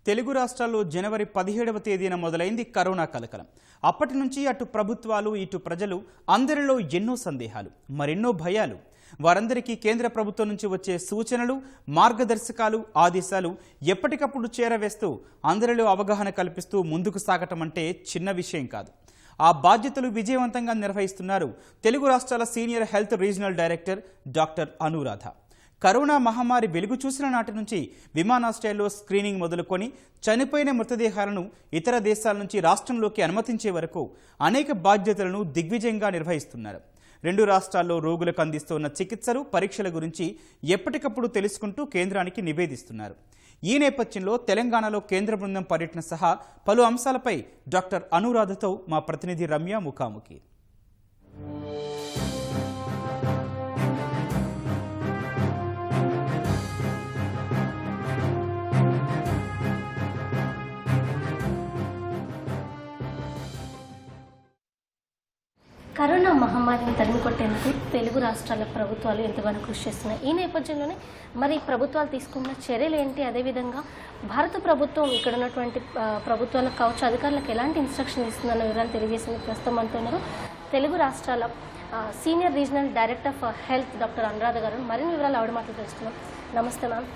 తెలుగు రాష్ట్రాల్లో జనవరి 17వ తేదీన మొదలైంది కరోనా కలకలం. అప్పటి నుంచి అటు ప్రభుత్వాలు ఇటు ప్రజలు అందరిలో ఎన్నో సందేహాలు, మరెన్నో భయాలు. వారందరికీ కేంద్ర ప్రభుత్వం నుంచి వచ్చే సూచనలు, మార్గదర్శకాలు, ఆదేశాలు ఎప్పటికప్పుడు చేరవేస్తూ అందరిలో అవగాహన కల్పిస్తూ ముందుకు సాగటం అంటే చిన్న విషయం కాదు. ఆ బాధ్యతలు విజయవంతంగా నిర్వహిస్తున్నారు తెలుగు రాష్ట్రాల senior health regional director doctor Anuradha. Corona మహమ్మారి వెలుగు చూసిన నాటి నుంచి విమానాశ్రయాల్లో స్క్రీనింగ్ మొదలుకొని చనిపోయిన మృతదేహాలను ఇతర దేశాల నుంచి రాష్ట్రంలోకి అనుమతించే వరకు అనేక బాధ్యతలను దిగ్విజయంగా నిర్వహిస్తున్నారు. రెండు రాష్ట్రాల్లో రోగులకు అందిస్తున్న చికిత్సలు, పరీక్షల గురించి ఎప్పటికప్పుడు తెలుసుకుంటూ కేంద్రానికి నివేదిస్తున్నారు. ఈ నేపథ్యంలో తెలంగాణలో కేంద్ర బృందం పర్యటన సహా పలు అంశాలపై డాక్టర్ అనురాధతో మా ప్రతినిధి రమ్య ముఖాముఖి. కరోనా మహమ్మారిని తరిమికొట్టేందుకు తెలుగు రాష్ట్రాల ప్రభుత్వాలు ఎంతగానో కృషి చేస్తున్నాయి. ఈ నేపథ్యంలోనే మరి ప్రభుత్వాలు తీసుకున్న చర్యలు ఏంటి, అదేవిధంగా భారత ప్రభుత్వం ఇక్కడ ఉన్నటువంటి ప్రభుత్వాలకు కావచ్చు, అధికారులకు ఎలాంటి ఇన్స్ట్రక్షన్ ఇస్తుందన్న వివరాలు తెలియజేసింది. ప్రస్తుతం అంటున్నారు తెలుగు రాష్ట్రాల senior regional director for health doctor Anuradha గారు. మరిన్ని వివరాలు ఆవిడ మాటలు తెలుసుకున్నాం. నమస్తే మ్యామ్.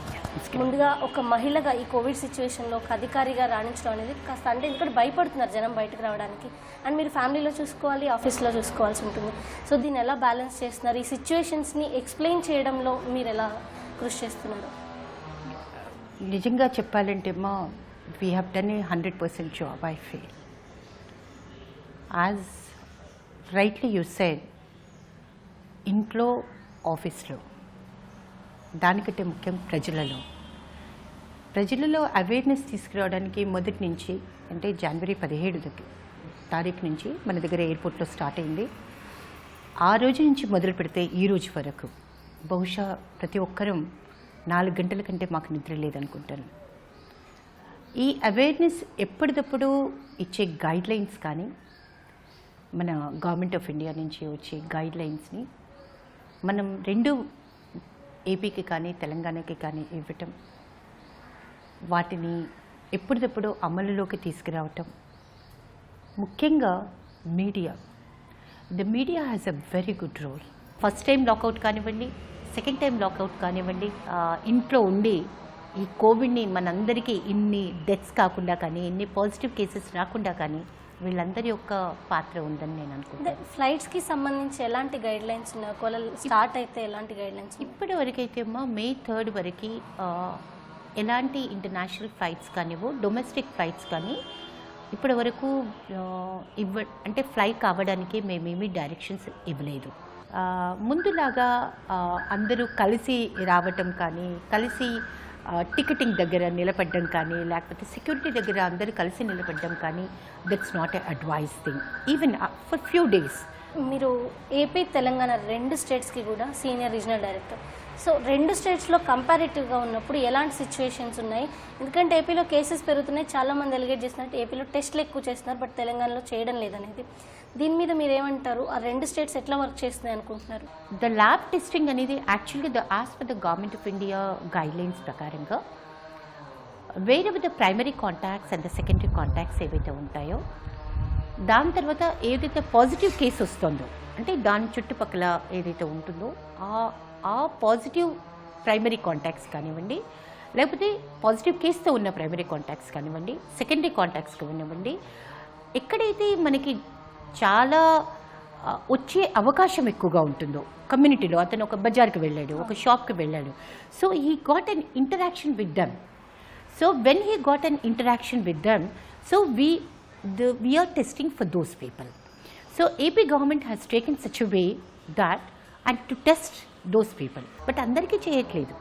ముందుగా ఒక మహిళగా ఈ కోవిడ్ సిచ్యువేషన్లో ఒక అధికారిగా రాణించడం అనేది కాస్త అంటే ఎందుకంటే భయపడుతున్నారు జనం బయటకు రావడానికి, అండ్ మీరు ఫ్యామిలీలో చూసుకోవాలి, ఆఫీస్లో చూసుకోవాల్సి ఉంటుంది. సో దీన్ని ఎలా బ్యాలెన్స్ చేస్తున్నారు? ఈ సిచ్యువేషన్స్ని ఎక్స్ప్లెయిన్ చేయడంలో మీరు ఎలా కృషి చేస్తున్నారు? నిజంగా చెప్పాలంటే మా we have done a 100% job. I feel as rightly you said, ఇంట్లో ఆఫీస్లో దానికంటే ముఖ్యం ప్రజలలో అవేర్నెస్ తీసుకురావడానికి మొదటి నుంచి అంటే జనవరి 17 తారీఖు నుంచి మన దగ్గర ఎయిర్పోర్ట్లో స్టార్ట్ అయింది. ఆ రోజు నుంచి మొదలు పెడితే ఈ రోజు వరకు బహుశా ప్రతి ఒక్కరూ 4 గంటల కంటే మాకు నిద్ర లేదనుకుంటాను. ఈ అవేర్నెస్ ఎప్పటికప్పుడు ఇచ్చే గైడ్లైన్స్ కానీ మన గవర్నమెంట్ ఆఫ్ ఇండియా నుంచి వచ్చే గైడ్లైన్స్ని మనం రెండు ఏపీకి కానీ తెలంగాణకి కానీ ఇవ్వటం, వాటిని ఎప్పటికప్పుడు అమలులోకి తీసుకురావటం, ముఖ్యంగా the media has a very good role. First time lockout కానివ్వండి, సెకండ్ టైం లాకౌట్ కానివ్వండి, ఇంట్లో ఉండి ఈ కోవిడ్ని మనందరికీ ఇన్ని డెత్స్ కాకుండా కానీ, ఇన్ని పాజిటివ్ కేసెస్ రాకుండా కానీ వీళ్ళందరి యొక్క పాత్ర ఉందని నేను అనుకుంటున్నాను. ఫ్లైట్స్కి సంబంధించి ఎలాంటి గైడ్లైన్స్ ఉన్నాయి? ఒకవేళ స్టార్ట్ అయితే ఎలాంటి గైడ్లైన్స్? ఇప్పటి వరకైతే May 3 వరకు ఎలాంటి ఇంటర్నేషనల్ ఫ్లైట్స్ కానివో, డొమెస్టిక్ ఫ్లైట్స్ కానీ ఇప్పటి వరకు అంటే ఫ్లై కావడానికి మేమేమీ డైరెక్షన్స్ ఇవ్వలేదు. ముందులాగా అందరూ కలిసి రావటం కానీ, కలిసి టికెటింగ్ దగ్గర నిలబడడం కానీ, లేకపోతే సెక్యూరిటీ దగ్గర అందరూ కలిసి నిలబడడం కానీ, that's not a advice thing even for few days. మీరు ఏపీ తెలంగాణ రెండు స్టేట్స్కి కూడా సీనియర్ రీజనల్ డైరెక్టర్. సో రెండు స్టేట్స్లో కంపారిటివ్గా ఉన్నప్పుడు ఎలాంటి సిచ్యువేషన్స్ ఉన్నాయి? ఎందుకంటే ఏపీలో కేసెస్ పెరుగుతున్నాయి, చాలామంది ఎలిగేట్ చేస్తున్నట్టు ఏపీలో టెస్ట్లు ఎక్కువ చేస్తున్నారు, బట్ తెలంగాణలో చేయడం లేదనేది. దీని మీద మీరు ఏమంటారు? ఆ రెండు స్టేట్స్ ఎట్లా వర్క్ చేస్తున్నాయి అనుకుంటున్నారు? ద ల్యాబ్ టెస్టింగ్ అనేది actually as per the government of India guidelines ప్రకారంగా వేరే the primary contacts and the secondary contacts ఏవైతే ఉంటాయో, దాని తర్వాత ఏదైతే పాజిటివ్ కేసు వస్తుందో అంటే దాని చుట్టుపక్కల ఏదైతే ఉంటుందో ఆ పాజిటివ్ ప్రైమరీ కాంటాక్ట్స్ కానివ్వండి, లేకపోతే పాజిటివ్ కేసుతో ఉన్న ప్రైమరీ కాంటాక్ట్స్ కానివ్వండి, సెకండరీ కాంటాక్ట్స్ కానివ్వండి, ఎక్కడైతే మనకి చాలా వచ్చే అవకాశం ఎక్కువగా ఉంటుందో కమ్యూనిటీలో, అతను ఒక బజార్కి వెళ్ళాడు, ఒక షాప్కి వెళ్ళాడు, so he got an interaction with them. So when he got an interaction with them, so we are testing for those people. So AP government has taken such a way that and to test those people, but andariki cheyatledu.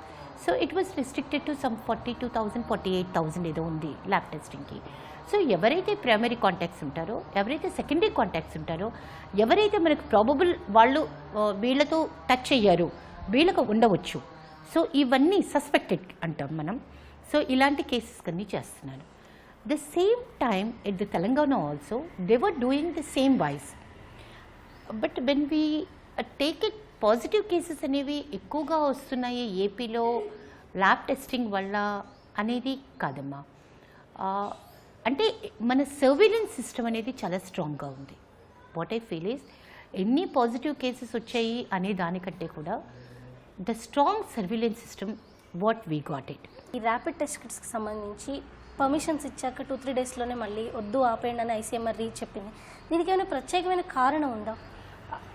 So it was restricted to some 42,000 48,000 ఏదో ఉంది lab టెస్టింగ్కి. So ఎవరైతే primary contacts ఉంటారో, ఎవరైతే secondary contacts ఉంటారో, ఎవరైతే మనకు probable వాళ్ళు వీళ్ళతో టచ్ అయ్యారు, వీళ్ళకు ఉండవచ్చు, సో ఇవన్నీ సస్పెక్టెడ్ అంటాం మనం. సో ఇలాంటి కేసెస్ అన్నీ చేస్తున్నారు. The same time at the Telangana also, they were doing the same wise. But when we take it, positive cases అనేవి ఎక్కువగా వస్తున్నాయి ఏపీలో ల్యాబ్ టెస్టింగ్ వల్ల అనేది కాదమ్మా. అంటే మన సర్వేలెన్స్ సిస్టమ్ అనేది చాలా స్ట్రాంగ్గా ఉంది. వాట్ ఐ ఫీల్ ఈస్ ఎన్ని పాజిటివ్ కేసెస్ వచ్చాయి అనే దానికంటే కూడా the strong surveillance system what we got it. ఈ ర్యాపిడ్ టెస్ట్ కిట్స్కి సంబంధించి పర్మిషన్స్ ఇచ్చాక 2-3 డేస్లోనే మళ్ళీ వద్దు ఆపేయండి అని ఐసీఎంఆర్ చెప్పింది. దీనికి ఏమైనా ప్రత్యేకమైన కారణం ఉందా?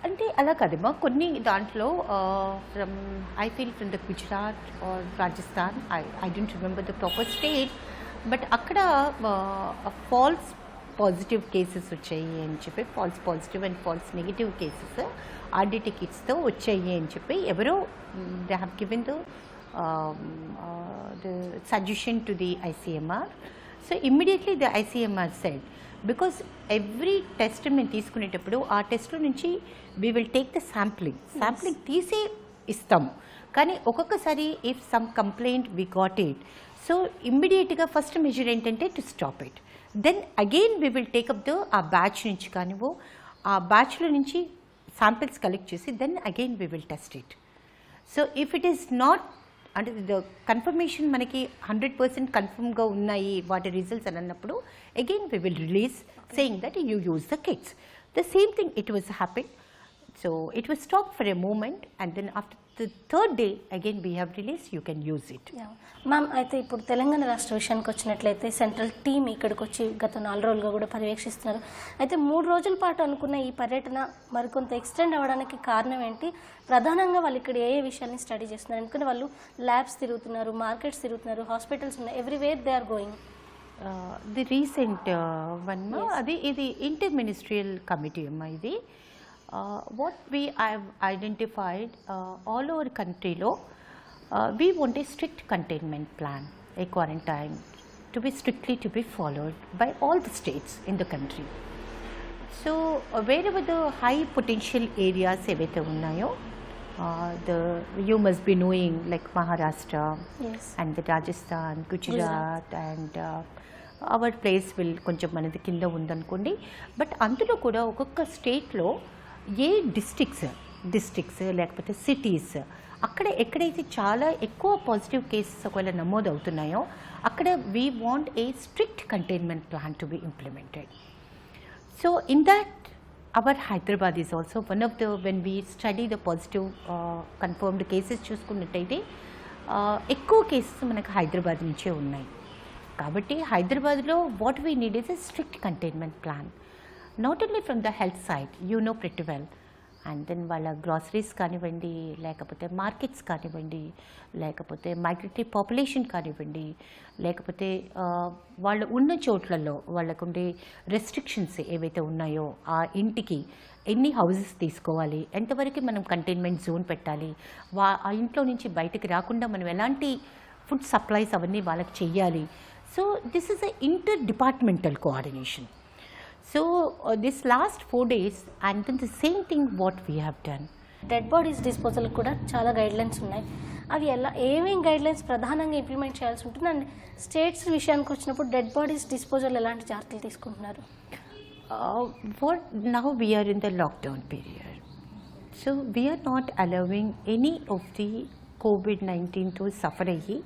అంటే అలా కదమ్మా, కొన్ని దాంట్లో from I feel from the Gujarat or Rajasthan, I don't remember the proper state, but అక్కడ ఫాల్స్ పాజిటివ్ కేసెస్ వచ్చాయి అని చెప్పి, false positive and false negative cases RDT కిట్స్తో వచ్చాయి అని చెప్పి ఎవరో they have given the suggestion to the ICMR. So immediately the ICMR said, because every test మేము తీసుకునేటప్పుడు ఆ టెస్ట్లో నుంచి we will take the sampling తీసే ఇస్తాము. కానీ ఒక్కొక్కసారి if some complaint we got it, so ఇమ్మీడియట్గా ఫస్ట్ మెజర్ ఏంటంటే to stop it. Then again we will take up ఆ బ్యాచ్ నుంచి కానివో ఆ బ్యాచ్లో నుంచి శాంపిల్స్ కలెక్ట్ చేసి then again we will test it. So if it is not అంటే ద కన్ఫర్మేషన్ మనకి 100% కన్ఫర్మ్గా ఉన్నాయి వాటి రిజల్ట్స్ అని అన్నప్పుడు again we will release saying that you use the kits. The same thing it was happen. So it was stopped for a moment and then after the third day again we have released, you can use it. Ma'am, అయితే ఇప్పుడు తెలంగాణ రాష్ట్ర విషయానికి వచ్చినట్లయితే central team ఇక్కడికి వచ్చి గత 4 రోజులుగా కూడా పర్యవేక్షిస్తున్నారు. అయితే 3 రోజుల పాటు అనుకున్న ఈ పర్యటన మరికొంత ఎక్స్టెండ్ అవ్వడానికి కారణం ఏంటి? ప్రధానంగా వాళ్ళు ఇక్కడ ఏ విషయాన్ని స్టడీ చేస్తున్నారు? ఎందుకంటే వాళ్ళు ల్యాబ్స్ తిరుగుతున్నారు, మార్కెట్స్ తిరుగుతున్నారు, హాస్పిటల్స్ ఉన్నాయి, everywhere they are going. The recent one అది ఇది ఇంటర్ మినిస్ట్రియల్ కమిటీ అమ్మా. ఇది what we have identified all over country lo we want a strict containment plan, a quarantine to be strictly to be followed by all the states in the country. So wherever the high potential areas evaithe unnayo, you must be knowing like Maharashtra, yes, and the Rajasthan, Gujarat and our place will కొంచెం మనది కింద ఉందనుకోండి. But అందులో కూడా ఒక్కొక్క స్టేట్లో ఏ districts లేకపోతే cities అక్కడ ఎక్కడైతే చాలా ఎక్కువ పాజిటివ్ కేసెస్ ఒకవేళ నమోదు అవుతున్నాయో అక్కడ we want a strict containment plan to be implemented. So in that hour Hyderabad is also one of the when we study the positive confirmed cases చూసుకున్నట్టయితే ఎక్కువ కేసెస్ మనకు హైదరాబాద్ నుంచే ఉన్నాయి. కాబట్టి హైదరాబాద్లో what we need is a strict containment plan, not only from the health side, you know pretty well, and then వాళ్ళ groceries కానివ్వండి, లేకపోతే మార్కెట్స్ కానివ్వండి, లేకపోతే మైగ్రేటరీ పాపులేషన్ కానివ్వండి, లేకపోతే వాళ్ళు ఉన్న చోట్లలో వాళ్ళకుండే రెస్ట్రిక్షన్స్ ఏవైతే ఉన్నాయో ఆ ఇంటికి ఎన్ని హౌసెస్ తీసుకోవాలి, ఎంతవరకు మనం కంటైన్మెంట్ జోన్ పెట్టాలి, ఆ ఇంట్లో నుంచి బయటకు రాకుండా మనం ఎలాంటి ఫుడ్ సప్లైస్ అవన్నీ వాళ్ళకి చెయ్యాలి. So this is a inter departmental coordination. So this last 4 days and then the same thing what we have done. Dead bodies disposal కూడా చాలా గైడ్లైన్స్ ఉన్నాయి. అవి ఏమేమి గైడ్లైన్స్ ప్రధానంగా ఇంప్లిమెంట్ చేయాల్సి ఉంటుంది? అండ్ స్టేట్స్ విషయానికి వచ్చినప్పుడు డెడ్ బాడీస్ డిస్పోజల్ ఎలాంటి జాగ్రత్తలు తీసుకుంటున్నారు? Now we are in the lockdown period. So we are not allowing any of the COVID-19 to suffer అయ్యి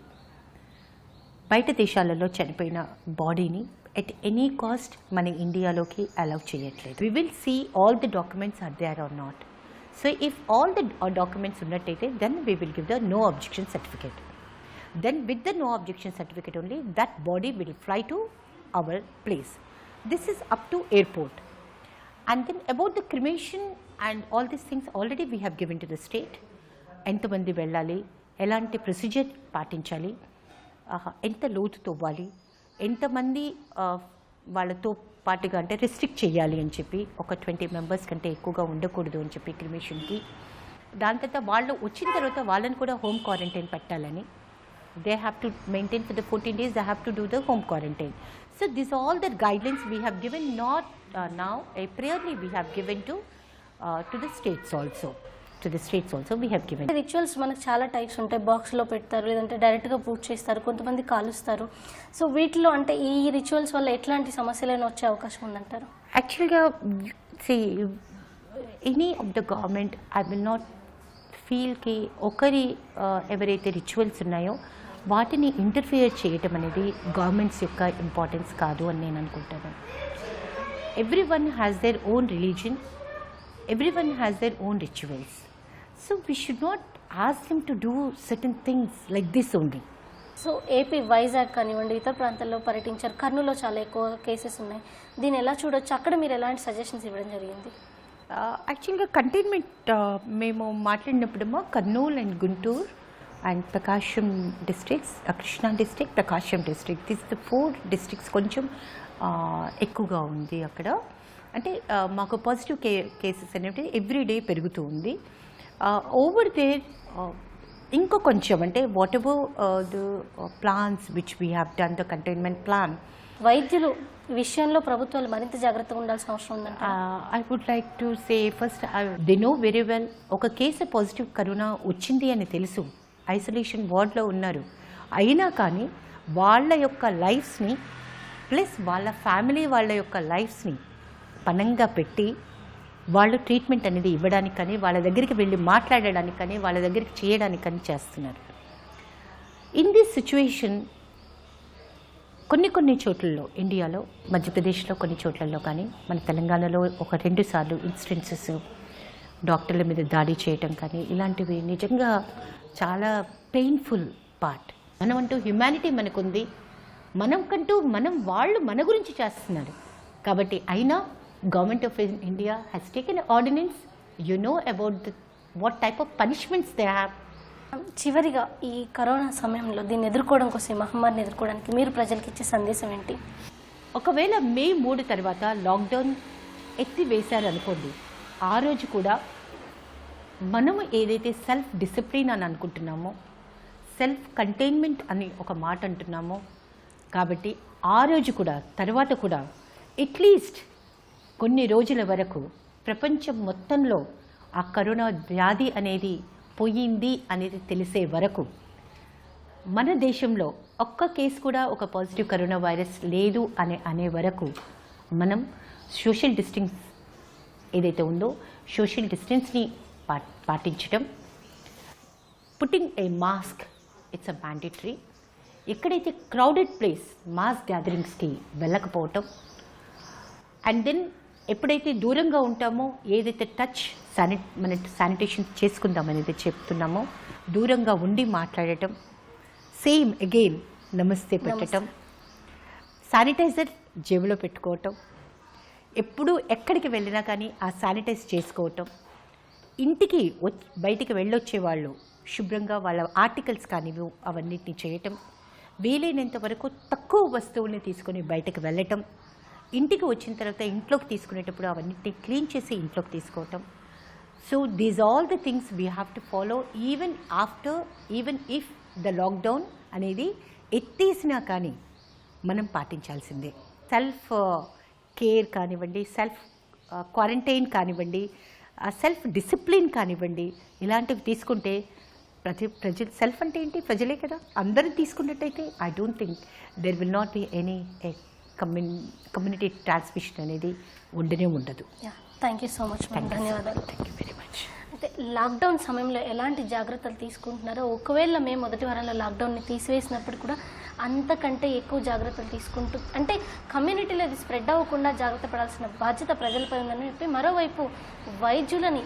బయట దేశాలలో చనిపోయిన బాడీని at any cost మన ఇండియాలోకి అలౌ చేయట్లేదు. We will see all the documents are there or not. So if all the documents ఉన్నట్టయితే then we will give the no objection certificate. Then with the no objection certificate only that body will fly to our place. This is up to airport. And then about the cremation and all these things already we have given to the state. ఎంతమంది వెళ్ళాలి, ఎలాంటి procedure పాటించాలి, ఎంత లోతు తవ్వాలి, ఎంతమంది వాళ్ళతో పాటుగా అంటే రెస్ట్రిక్ట్ చేయాలి అని చెప్పి, ఒక 20 మెంబర్స్ కంటే ఎక్కువగా ఉండకూడదు అని చెప్పి క్రిమేషన్కి. దాని తర్వాత వాళ్ళు వచ్చిన తర్వాత వాళ్ళని కూడా హోమ్ క్వారంటైన్ పెట్టాలని, they have to maintain for the 14 days, they have to do the home quarantine. So this all that guidelines we have given, not now priorly we have given to the states also. To the states also we have given. Rituals మనకు చాలా types ఉంటాయి. బాక్స్లో పెడతారు, లేదంటే డైరెక్ట్గా పూజ చేస్తారు, కొంతమంది కాలుస్తారు. సో వీటిలో అంటే ఈ రిచువల్స్ వల్ల ఎట్లాంటి సమస్యలైనా వచ్చే అవకాశం ఉందంటారు? యాక్చువల్గా see any of the government I will not ఫీల్కి ఒకరి ఎవరైతే రిచువల్స్ ఉన్నాయో వాటిని ఇంటర్ఫియర్ చేయటం అనేది గవర్నమెంట్స్ యొక్క ఇంపార్టెన్స్ కాదు అని నేను అనుకుంటాను. Every one has their own religion, every one has their own rituals. So we should not ask him to do certain things like this only. So AP Vizag కానివ్వండి, ఇతర ప్రాంతాల్లో పర్యటించారు. కర్నూలులో చాలా ఎక్కువ కేసెస్ ఉన్నాయి. దీన్ని ఎలా చూడొచ్చు? అక్కడ మీరు ఎలాంటి సజెషన్స్ ఇవ్వడం జరిగింది? యాక్చువల్గా కంటైన్మెంట్ మేము మాట్లాడినప్పుడేమో Kurnool and Guntur and Prakasam districts, Krishna district, Prakasam district, this the 4 districts కొంచెం ఎక్కువగా ఉంది అక్కడ. అంటే మాకు పాజిటివ్ కేసెస్ అనేవి ఎవ్రీడే పెరుగుతూ ఉంది. ఓవర్ దేర్ ఇంకో కొంచెం అంటే what the plans which we have done the containment plan. వైద్యులు విషయంలో ప్రభుత్వాలు మరింత జాగ్రత్తగా ఉండాల్సిన అవసరం ఉందంట. I would like to say first they know very well. ఒక కేసు పాజిటివ్ కరోనా వచ్చింది అని తెలుసు, ఐసోలేషన్ వార్డ్లో ఉన్నారు, అయినా కానీ వాళ్ళ యొక్క లైఫ్స్ని ప్లస్ వాళ్ళ ఫ్యామిలీ వాళ్ళ యొక్క లైఫ్స్ని పణంగా పెట్టి వాళ్ళు ట్రీట్మెంట్ అనేది ఇవ్వడానికి కానీ, వాళ్ళ దగ్గరికి వెళ్ళి మాట్లాడడానికి కానీ, వాళ్ళ దగ్గరికి చేయడానికి కానీ చేస్తున్నారు. ఇన్ దిస్ సిచ్యువేషన్ కొన్ని చోట్లలో, ఇండియాలో మధ్యప్రదేశ్లో కొన్ని చోట్లలో కానీ, మన తెలంగాణలో 1-2 సార్లు ఇన్సిడెన్సెస్ డాక్టర్ల మీద దాడి చేయటం కానీ, ఇలాంటివి నిజంగా చాలా పెయిన్ఫుల్ పార్ట్. మనమంటూ హ్యుమానిటీ మనకుంది, వాళ్ళు మన గురించి చేస్తున్నారు కాబట్టి. అయినా government of India has taken ordinance, you know about what type of punishments they have. చివరిగా ఈ కరోనా సమయంలో దీన్ని ఎదుర్కోవడం కోసం, మహమ్మారిని ఎదుర్కోవడానికి మీరు ప్రజలకు ఇచ్చే సందేశం ఏంటి? ఒకవేళ మే 3 తర్వాత లాక్డౌన్ ఎత్తివేశారనుకోండి, ఆ రోజు కూడా మనము ఏదైతే సెల్ఫ్ డిసిప్లిన్ అని అనుకుంటున్నామో, సెల్ఫ్ కంటైన్మెంట్ అని ఒక మాట అంటున్నామో, కాబట్టి ఆ రోజు కూడా తర్వాత కూడా అట్లీస్ట్ కొన్ని రోజుల వరకు ప్రపంచం మొత్తంలో ఆ కరోనా వ్యాధి అనేది పోయింది అనేది తెలిసే వరకు, మన దేశంలో ఒక్క కేసు కూడా ఒక పాజిటివ్ కరోనా వైరస్ లేదు అనే వరకు మనం సోషల్ డిస్టెన్స్ ఏదైతే ఉందో సోషల్ డిస్టెన్స్ని పాటించడం, putting a mask it's a mandatory. ఎక్కడైతే క్రౌడెడ్ ప్లేస్ మాస్ గ్యాదరింగ్స్కి వెళ్ళకపోవటం, అండ్ దెన్ ఎప్పుడైతే దూరంగా ఉంటామో, ఏదైతే టచ్ మన శానిటేషన్ చేసుకుందాం అనేది చెప్తున్నామో, దూరంగా ఉండి మాట్లాడటం, సేమ్ అగైన్ నమస్తే పెట్టడం, శానిటైజర్ జేబులో పెట్టుకోవటం, ఎప్పుడు ఎక్కడికి వెళ్ళినా కానీ ఆ శానిటైజ్ చేసుకోవటం, ఇంటికి బయటికి వెళ్ళొచ్చే వాళ్ళు శుభ్రంగా వాళ్ళ ఆర్టికల్స్ కానీ అవన్నిటిని చేయటం, వీలైనంత వరకు తక్కువ వస్తువుల్ని తీసుకొని బయటకు వెళ్ళటం, ఇంటికి వచ్చిన తర్వాత ఇంట్లోకి తీసుకునేటప్పుడు అవన్నిటిని క్లీన్ చేసి ఇంట్లోకి తీసుకోవటం. So these all the things we have to follow even if the lockdown అనేది ఎత్తేసినా కానీ మనం పాటించాల్సిందే. సెల్ఫ్ కేర్ కానివ్వండి, సెల్ఫ్ క్వారంటైన్ కానివ్వండి, సెల్ఫ్ డిసిప్లిన్ కానివ్వండి, ఇలాంటివి తీసుకుంటే ప్రజలు సెల్ఫ్ అంటే ఏంటి, ప్రజలే కదా, అందరూ తీసుకున్నట్టయితే I don't think there will not be any community transmission అనేది ఉండనే ఉండదు. థ్యాంక్ యూ సో మచ్, ధన్యవాదాలు. Thank you very much. అయితే లాక్డౌన్ సమయంలో ఎలాంటి జాగ్రత్తలు తీసుకుంటున్నారో, ఒకవేళ మేము మొదటి వారంలో లాక్డౌన్ని తీసివేసినప్పుడు కూడా అంతకంటే ఎక్కువ జాగ్రత్తలు తీసుకుంటూ, అంటే కమ్యూనిటీలో ఇది స్ప్రెడ్ అవ్వకుండా జాగ్రత్త పడాల్సిన బాధ్యత ప్రజలపై ఉందని చెప్పి, మరోవైపు వైద్యులని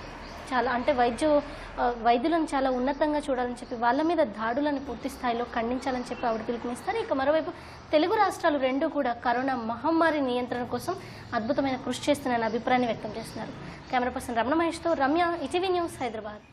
వైద్యులను చాలా ఉన్నతంగా చూడాలని చెప్పి, వాళ్ళ మీద దాడులను పూర్తి స్థాయిలో ఖండించాలని చెప్పి ఆవిడ పిలుపునిస్తారు. ఇక మరోవైపు తెలుగు రాష్ట్రాలు రెండు కూడా కరోనా మహమ్మారి నియంత్రణ కోసం అద్భుతమైన కృషి చేస్తున్నారని అభిప్రాయాన్ని వ్యక్తం చేస్తున్నారు. కెమెరా పర్సన్ రమణ మహేష్తో రమ్య, ఈటీవీ న్యూస్, హైదరాబాద్.